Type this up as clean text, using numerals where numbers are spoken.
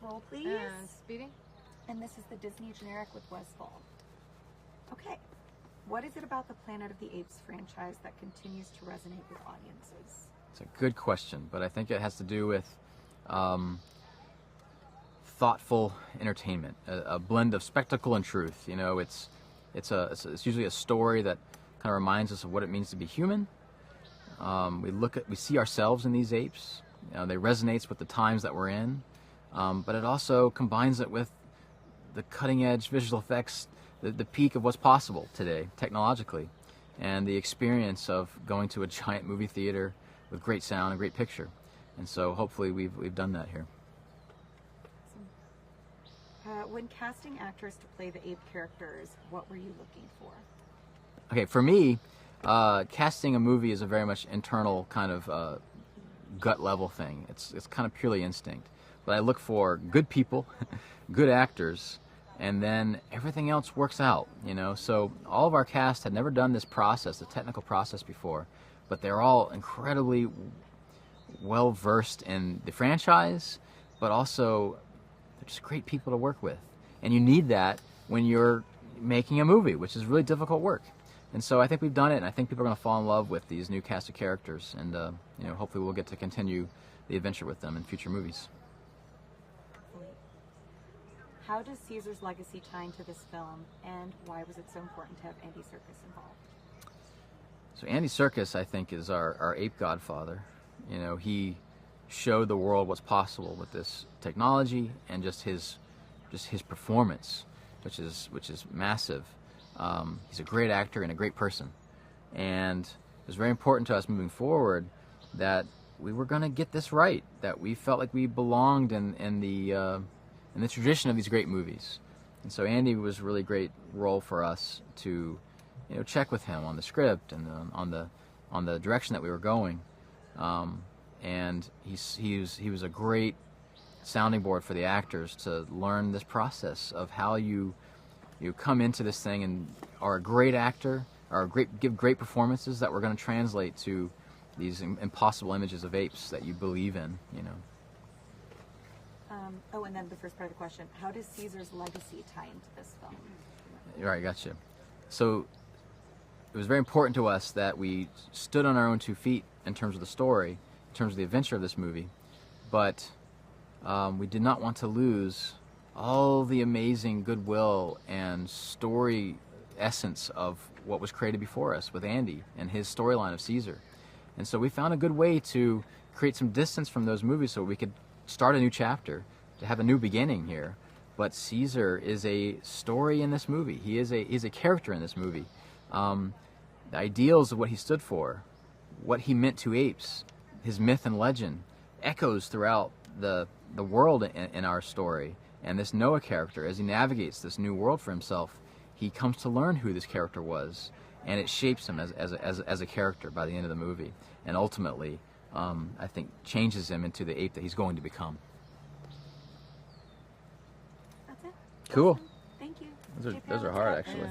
Roll, please. And Speedy. And this is the Disney generic with Westfall. Okay. What is it about the Planet of the Apes franchise that continues to resonate with audiences? It's a good question, but I think it has to do with thoughtful entertainment, a blend of spectacle and truth. You know, it's usually a story that kind of reminds us of what it means to be human. We see ourselves in these apes. You know, they resonates with the times that we're in, but it also combines it with the cutting-edge visual effects, the peak of what's possible today technologically, and the experience of going to a giant movie theater with great sound and great picture. And so hopefully we've done that here. When casting actors to play the ape characters, what were you looking for? Okay, for me, casting a movie is a very much internal kind of gut level thing. It's kind of purely instinct. But I look for good people, good actors, and then everything else works out, you know. So all of our cast had never done this process, the technical process before, but they're all incredibly well versed in the franchise, but also they're just great people to work with. And you need that when you're making a movie, which is really difficult work. And so I think we've done it, and I think people are going to fall in love with these new cast of characters, and you know, hopefully we'll get to continue the adventure with them in future movies. How does Caesar's legacy tie into this film, and why was it so important to have Andy Serkis involved? So Andy Serkis, I think, is our ape godfather. You know, he showed the world what's possible with this technology and just his performance, which is massive. He's a great actor and a great person, and it was very important to us moving forward that we were going to get this right, that we felt like we belonged in the tradition of these great movies. And so Andy was a really great role for us to, you know, check with him on the script and on the direction that we were going. And he was a great sounding board for the actors to learn this process of how you come into this thing and are a great actor, give great performances that we're going to translate to these impossible images of apes that you believe in, you know. Oh, and then the first part of the question, how does Caesar's legacy tie into this film? Right, gotcha. So it was very important to us that we stood on our own 2 feet in terms of the story, in terms of the adventure of this movie, but we did not want to lose all the amazing goodwill and story essence of what was created before us with Andy and his storyline of Caesar. And so we found a good way to create some distance from those movies so we could start a new chapter, to have a new beginning here. But Caesar is a story in this movie. He is a character in this movie. The ideals of what he stood for, what he meant to apes, his myth and legend, echoes throughout the world in our story. And this Noah character, as he navigates this new world for himself, he comes to learn who this character was, and it shapes him as a character by the end of the movie, and ultimately, I think, changes him into the ape that he's going to become. That's it. Cool. Awesome. Thank you. Those are hard, actually.